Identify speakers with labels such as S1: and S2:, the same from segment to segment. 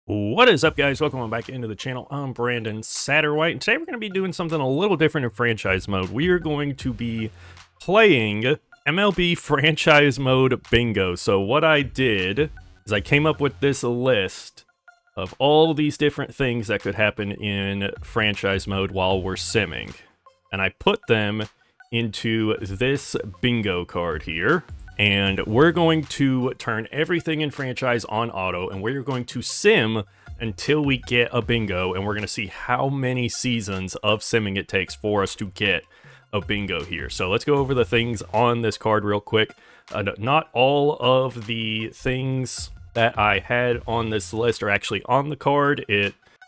S1: What is up, guys? Welcome back into the channel. I'm Brandon Satterwhite, and today we're going to be doing something a little different in franchise mode. We are going to be playing MLB franchise mode bingo. So what I did is I came up with this list of all these different things that could happen in franchise mode while we're simming. And I put them into this bingo card here. And we're going to turn everything in franchise on auto, and we're going to sim until we get a bingo, and we're going to see how many seasons of simming it takes for us to get a bingo here. So let's go over the things on this card real quick. Not all of the things that I had on this list are actually on the card.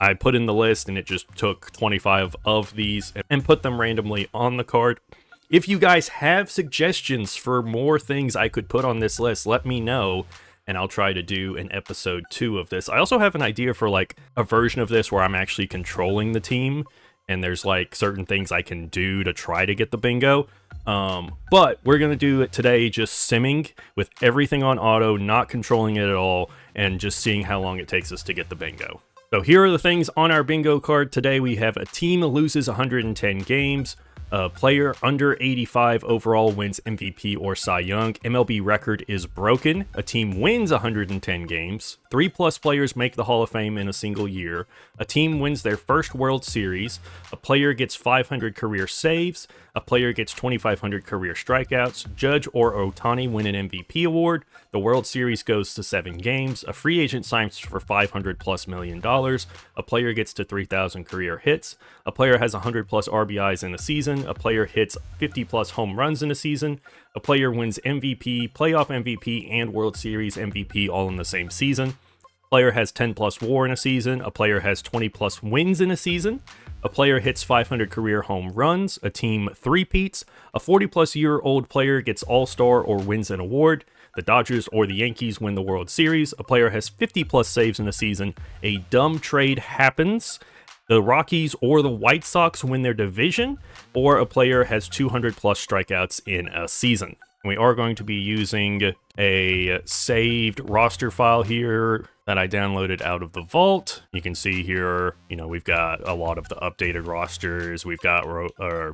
S1: I put in the list, and it just took 25 of these and put them randomly on the card. If you guys have suggestions for more things I could put on this list, let me know, and I'll try to do an episode 2 of this. I also have an idea for like a version of this where I'm actually controlling the team, and there's like certain things I can do to try to get the bingo. But we're going to do it today just simming with everything on auto, not controlling it at all, and just seeing how long it takes us to get the bingo. So here are the things on our bingo card today. We have a team loses 110 games. A player under 85 overall wins MVP or Cy Young. MLB record is broken. A team wins 110 games. 3+ players make the Hall of Fame in a single year. A team wins their first World Series. A player gets 500 career saves. A player gets 2,500 career strikeouts. Judge or Ohtani win an MVP award. The World Series goes to 7 games. A free agent signs for $500+ million. A player gets to 3,000 career hits. A player has 100+ RBIs in a season. A player hits 50+ home runs in a season. A player wins MVP, playoff MVP, and World Series MVP all in the same season. A player has 10+ WAR in a season. A player has 20+ wins in a season. A player hits 500 career home runs. A team three-peats. A 40+ year old player gets All-Star or wins an award. The Dodgers or the Yankees win the World Series. A player has 50+ saves in a season. A dumb trade happens. The Rockies or the White Sox win their division, or a player has 200+ strikeouts in a season. We are going to be using a saved roster file here that I downloaded out of the vault. You can see here, we've got a lot of the updated rosters. We've got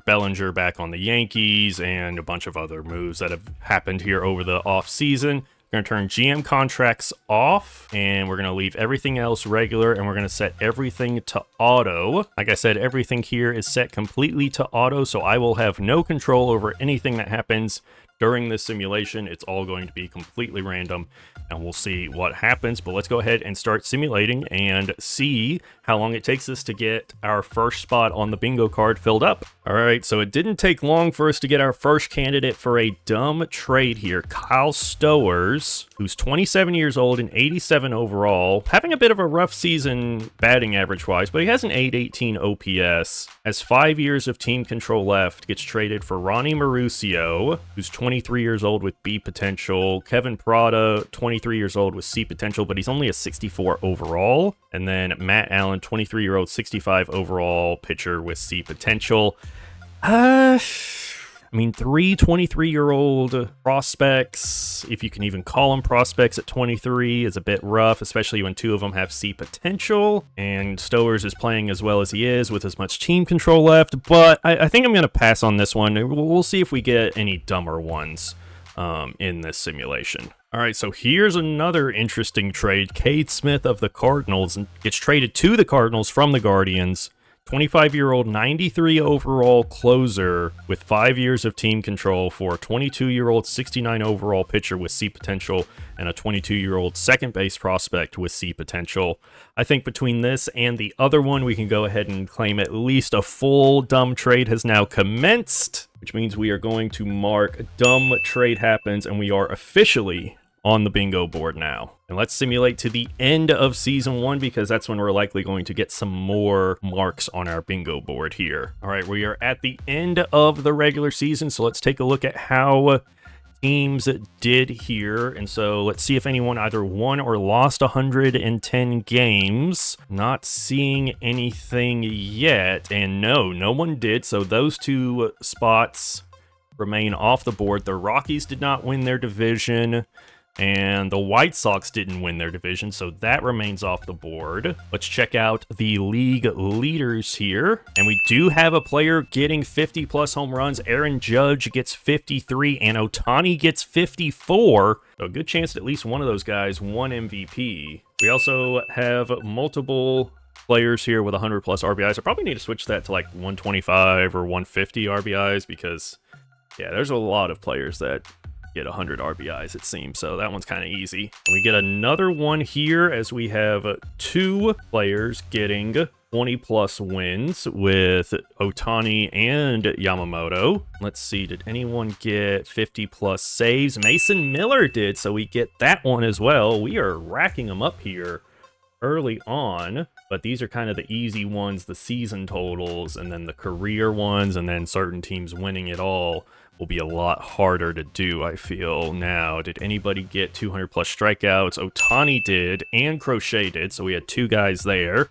S1: Bellinger back on the Yankees and a bunch of other moves that have happened here over the off season. We're going to turn GM contracts off, and we're going to leave everything else regular, and we're going to set everything to auto. Like I said, everything here is set completely to auto, so I will have no control over anything that happens during this simulation. It's all going to be completely random, and we'll see what happens. But let's go ahead and start simulating and see how long it takes us to get our first spot on the bingo card filled up. All right, so it didn't take long for us to get our first candidate for a dumb trade here. Kyle Stowers, who's 27 years old and 87 overall, having a bit of a rough season batting average-wise, but he has an 818 OPS, has 5 years of team control left, gets traded for Ronnie Mauricio, who's 23 years old with B potential, Kevin Parada, 23 years old with C potential, but he's only a 64 overall, and then Matt Allen, 23-year-old, 65 overall pitcher with C potential. Three 23-year-old prospects, if you can even call them prospects at 23, is a bit rough, especially when 2 of them have C potential. And Stowers is playing as well as he is with as much team control left, but I think I'm going to pass on this one. We'll see if we get any dumber ones in this simulation. All right, so here's another interesting trade. Cade Smith of the Cardinals gets traded to the Cardinals from the Guardians. 25-year-old, 93 overall closer with 5 years of team control for a 22-year-old, 69 overall pitcher with C potential and a 22-year-old second base prospect with C potential. I think between this and the other one, we can go ahead and claim at least a full dumb trade has now commenced, which means we are going to mark dumb trade happens, and we are officially on the bingo board now. And let's simulate to the end of season 1, because that's when we're likely going to get some more marks on our bingo board here. All right, we are at the end of the regular season, so let's take a look at how teams did here. And so let's see if anyone either won or lost 110 games. Not seeing anything yet, and no one did, so those 2 spots remain off the board. The Rockies did not win their division. And the White Sox didn't win their division, so that remains off the board. Let's check out the league leaders here. And we do have a player getting 50-plus home runs. Aaron Judge gets 53, and Ohtani gets 54. So a good chance that at least one of those guys won MVP. We also have multiple players here with 100-plus RBIs. I probably need to switch that to like 125 or 150 RBIs because, yeah, there's a lot of players that get 100 RBIs, it seems, so that one's kind of easy. We get another one here as we have 2 players getting 20-plus wins with Ohtani and Yamamoto. Let's see, did anyone get 50-plus saves? Mason Miller did, so we get that one as well. We are racking them up here early on, but these are kind of the easy ones, the season totals, and then the career ones, and then certain teams winning it all will be a lot harder to do, I feel. Now, did anybody get 200-plus strikeouts? Ohtani did, and Crochet did, so we had 2 guys there.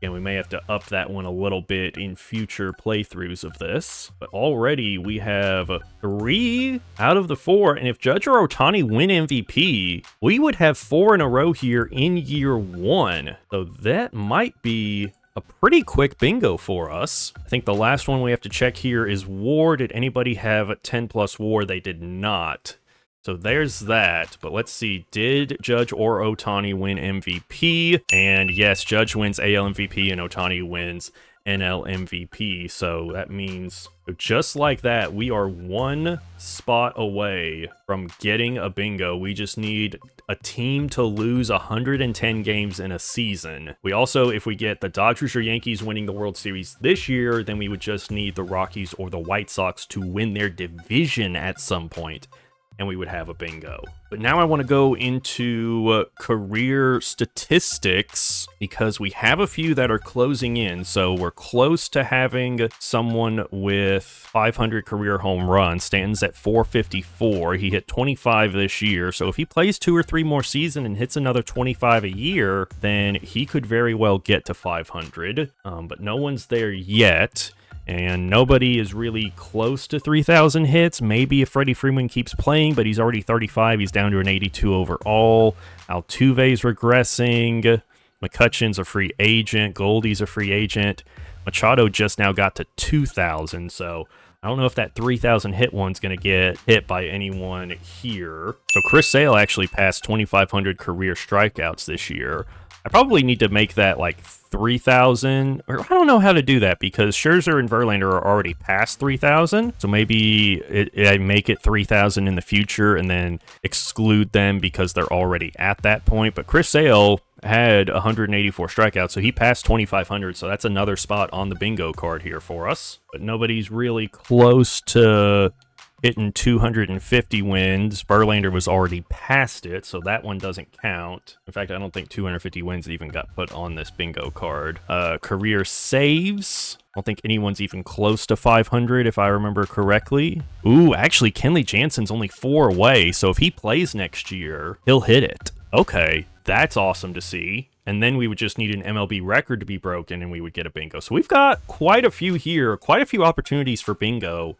S1: And we may have to up that one a little bit in future playthroughs of this. But already we have 3 out of the 4, and if Judge or Ohtani win MVP, we would have 4 in a row here in year 1. So that might be a pretty quick bingo for us. I think the last one we have to check here is WAR. Did anybody have a 10-plus WAR? They did not. So there's that, but let's see, did Judge or Ohtani win MVP? And yes, Judge wins AL MVP and Ohtani wins NL MVP, so that means just like that, we are 1 spot away from getting a bingo. We just need a team to lose 110 games in a season. We also, if we get the Dodgers or Yankees winning the World Series this year, then we would just need the Rockies or the White Sox to win their division at some point, and we would have a bingo. But now I want to go into career statistics because we have a few that are closing in. So we're close to having someone with 500 career home runs. Stanton's at 454. He hit 25 this year. So if he plays 2 or 3 more seasons and hits another 25 a year, then he could very well get to 500. But no one's there yet. And nobody is really close to 3,000 hits. Maybe if Freddie Freeman keeps playing, but he's already 35. He's down to an 82 overall. Altuve's regressing. McCutcheon's a free agent. Goldie's a free agent. Machado just now got to 2,000, so I don't know if that 3,000 hit one's going to get hit by anyone here. So Chris Sale actually passed 2,500 career strikeouts this year. I probably need to make that like 3,000, or I don't know how to do that because Scherzer and Verlander are already past 3,000. So maybe I make it 3,000 in the future and then exclude them because they're already at that point. But Chris Sale had 184 strikeouts, so he passed 2,500. So that's another spot on the bingo card here for us. But nobody's really close to hitting 250 wins. Verlander was already past it, so that one doesn't count. In fact, I don't think 250 wins even got put on this bingo card. Career saves. I don't think anyone's even close to 500, if I remember correctly. Ooh, actually, Kenley Jansen's only 4 away, so if he plays next year, he'll hit it. Okay, that's awesome to see. And then we would just need an MLB record to be broken, and we would get a bingo. So we've got quite a few here, quite a few opportunities for bingo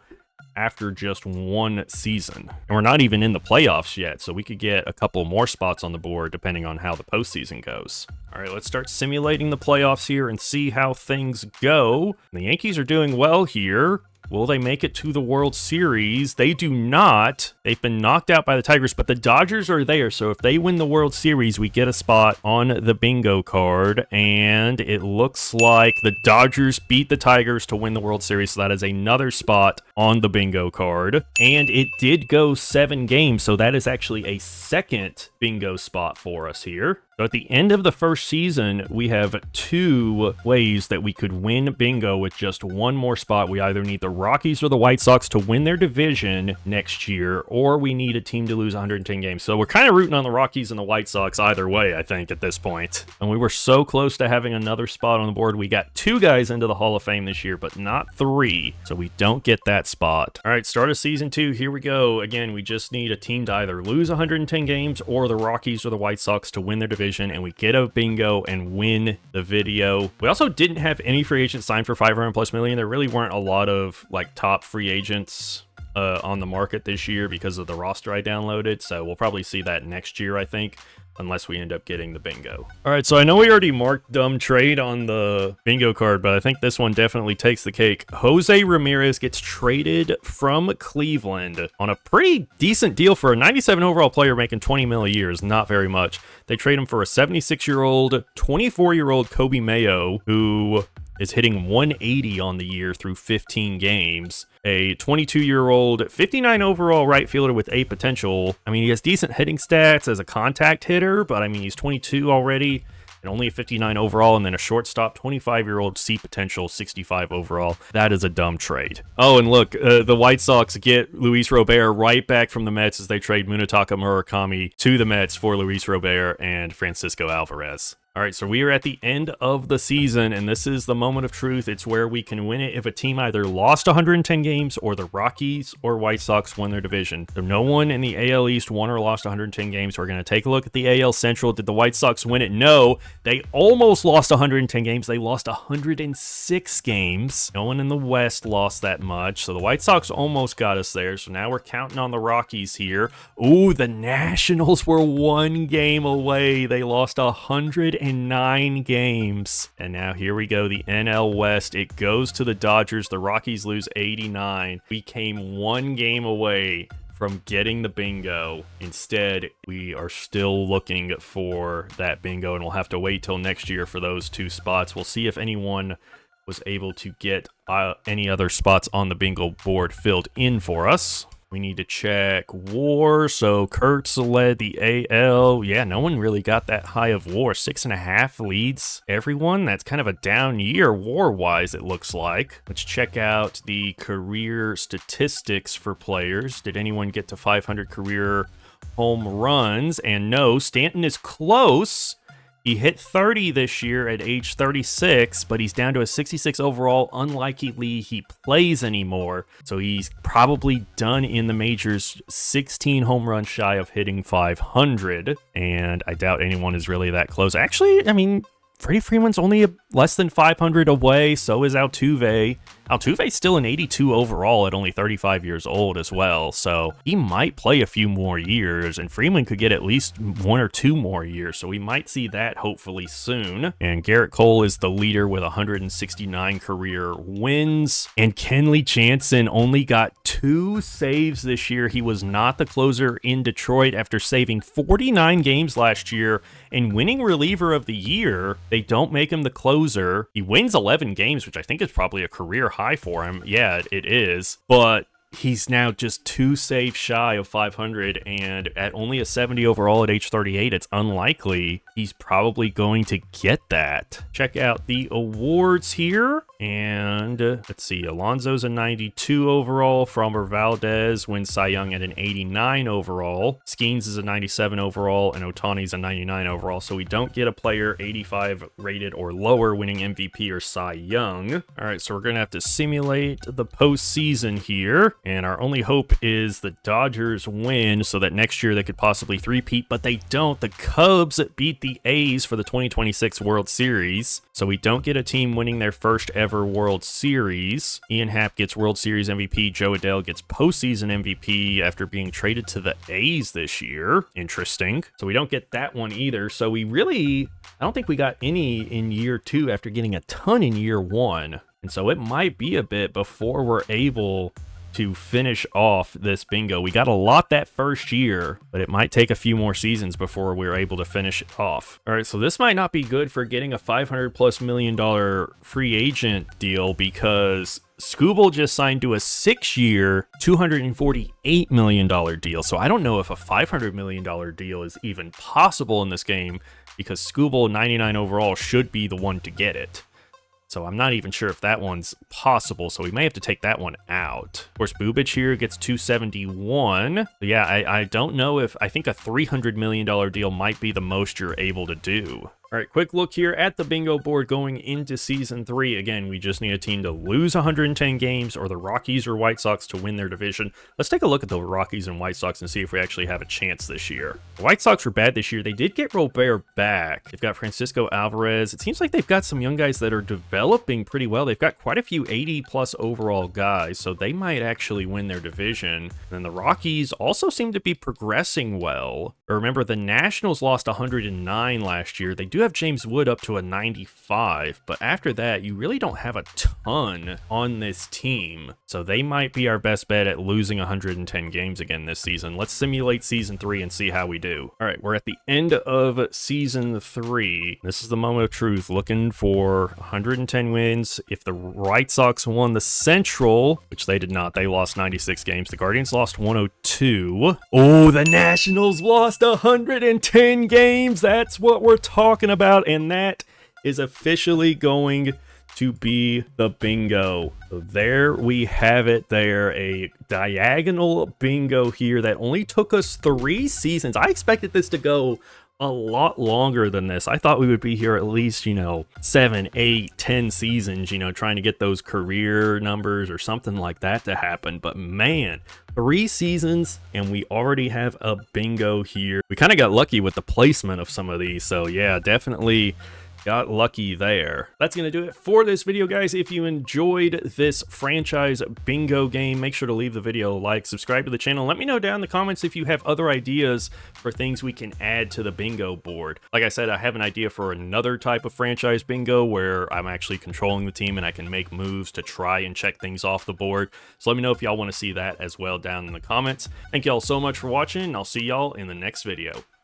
S1: after just 1 season. And we're not even in the playoffs yet, so we could get a couple more spots on the board depending on how the postseason goes. All right, let's start simulating the playoffs here and see how things go. The Yankees are doing well here. Will they make it to the World Series? They do not. They've been knocked out by the Tigers, but the Dodgers are there. So if they win the World Series, we get a spot on the bingo card. And it looks like the Dodgers beat the Tigers to win the World Series. So that is another spot on the bingo card. And it did go 7 games. So that is actually a second bingo spot for us here. So at the end of the first season, we have 2 ways that we could win bingo with just 1 more spot. We either need the Rockies or the White Sox to win their division next year, or we need a team to lose 110 games. So we're kind of rooting on the Rockies and the White Sox either way, I think, at this point. And we were so close to having another spot on the board. We got 2 guys into the Hall of Fame this year, but not 3. So we don't get that spot. All right, start of season 2. Here we go. Again, we just need a team to either lose 110 games or the Rockies or the White Sox to win their division, and we get a bingo and win the video. We also didn't have any free agents signed for 500+ million. There really weren't a lot of like top free agents on the market this year because of the roster I downloaded, so we'll probably see that next year, I think, unless we end up getting the bingo. All right, so I know we already marked dumb trade on the bingo card, but I think this one definitely takes the cake. Jose Ramirez gets traded from Cleveland on a pretty decent deal for a 97 overall player making 20 mil a year. Is not very much. They trade him for a 76-year-old, 24-year-old Kobe Mayo, who is hitting 180 on the year through 15 games. A 22-year-old, 59 overall right fielder with 8 potential. I mean, he has decent hitting stats as a contact hitter, but I mean, he's 22 already and only a 59 overall, and then a shortstop, 25-year-old C potential, 65 overall. That is a dumb trade. Oh, and look, the White Sox get Luis Robert right back from the Mets as they trade Munetaka Murakami to the Mets for Luis Robert and Francisco Alvarez. All right, so we are at the end of the season, and this is the moment of truth. It's where we can win it if a team either lost 110 games or the Rockies or White Sox won their division. So no one in the AL East won or lost 110 games. We're going to take a look at the AL Central. Did the White Sox win it? No, they almost lost 110 games. They lost 106 games. No one in the West lost that much, so the White Sox almost got us there. So now we're counting on the Rockies here. Ooh, the Nationals were 1 game away. They lost 109 games. And now here we go, the NL West. It goes to the Dodgers. The Rockies lose 89. We came 1 game away from getting the bingo. Instead, we are still looking for that bingo, and we'll have to wait till next year for those 2 spots. We'll see if anyone was able to get any other spots on the bingo board filled in for us. We need to check WAR. So Kurtz led the AL. Yeah, no one really got that high of WAR. 6.5 leads everyone. That's kind of a down year WAR-wise, it looks like. Let's check out the career statistics for players. Did anyone get to 500 career home runs? And no, Stanton is close. He hit 30 this year at age 36, but he's down to a 66 overall. Unlikely he plays anymore, so he's probably done in the majors. 16 home runs shy of hitting 500, and I doubt anyone is really that close. Actually, I mean, Freddie Freeman's only less than 500 away, so is Altuve. Altuve's still an 82 overall at only 35 years old as well, so he might play a few more years, and Freeman could get at least 1 or 2 more years, so we might see that hopefully soon. And Garrett Cole is the leader with 169 career wins, and Kenley Jansen only got 2 saves this year. He was not the closer in Detroit after saving 49 games last year and winning reliever of the year. They don't make him the closer. He wins 11 games, which I think is probably a career high for him. Yeah, it is. But he's now just 2 saves shy of 500, and at only a 70 overall at age 38, it's unlikely he's probably going to get that. Check out the awards here, and let's see, Alonso's a 92 overall, Framber Valdez wins Cy Young at an 89 overall, Skeens is a 97 overall, and Ohtani's a 99 overall, so we don't get a player 85 rated or lower winning MVP or Cy Young. All right, so we're going to have to simulate the postseason here. And our only hope is the Dodgers win so that next year they could possibly three-peat, but they don't. The Cubs beat the A's for the 2026 World Series, so we don't get a team winning their first ever World Series. Ian Happ gets World Series MVP. Joe Adele gets postseason MVP after being traded to the A's this year. Interesting. So we don't get that one either. So we really, I don't think we got any in year 2 after getting a ton in year 1. And so it might be a bit before we're able to finish off this bingo. We got a lot that first year, but it might take a few more seasons before we're able to finish it off. All right, so this might not be good for getting a $500+ million free agent deal because Skubal just signed to a 6-year, $248 million deal. So I don't know if a $500 million deal is even possible in this game because Skubal, 99 overall, should be the one to get it. So I'm not even sure if that one's possible, so we may have to take that one out. Of course, Bubic here gets $271. But yeah, I don't know if, I think a $300 million deal might be the most you're able to do. All right, quick look here at the bingo board going into Season 3. Again, we just need a team to lose 110 games or the Rockies or White Sox to win their division. Let's take a look at the Rockies and White Sox and see if we actually have a chance this year. The White Sox were bad this year. They did get Robert back. They've got Francisco Alvarez. It seems like they've got some young guys that are developing pretty well. They've got quite a few 80-plus overall guys, so they might actually win their division. And then the Rockies also seem to be progressing well. Remember, the Nationals lost 109 last year. They do have James Wood up to a 95, but after that, you really don't have a ton on this team. So they might be our best bet at losing 110 games again this season. Let's simulate Season 3 and see how we do. All right, we're at the end of Season 3. This is the moment of truth, looking for 110 wins. If the White Sox won the Central, which they did not, they lost 96 games. The Guardians lost 102. Oh, the Nationals lost 110 games. That's what we're talking about, and that is officially going to be the bingo. So there we have it there, a diagonal bingo here that only took us 3 seasons. I expected this to go a lot longer than this. I thought we would be here at least, 7, 8, 10 seasons, trying to get those career numbers or something like that to happen. But man, 3 seasons and we already have a bingo here. We kind of got lucky with the placement of some of these. So yeah, definitely got lucky there. That's going to do it for this video, guys. If you enjoyed this franchise bingo game, make sure to leave the video a like, subscribe to the channel. Let me know down in the comments if you have other ideas for things we can add to the bingo board. Like I said, I have an idea for another type of franchise bingo where I'm actually controlling the team and I can make moves to try and check things off the board. So let me know if y'all want to see that as well down in the comments. Thank y'all so much for watching, and I'll see y'all in the next video.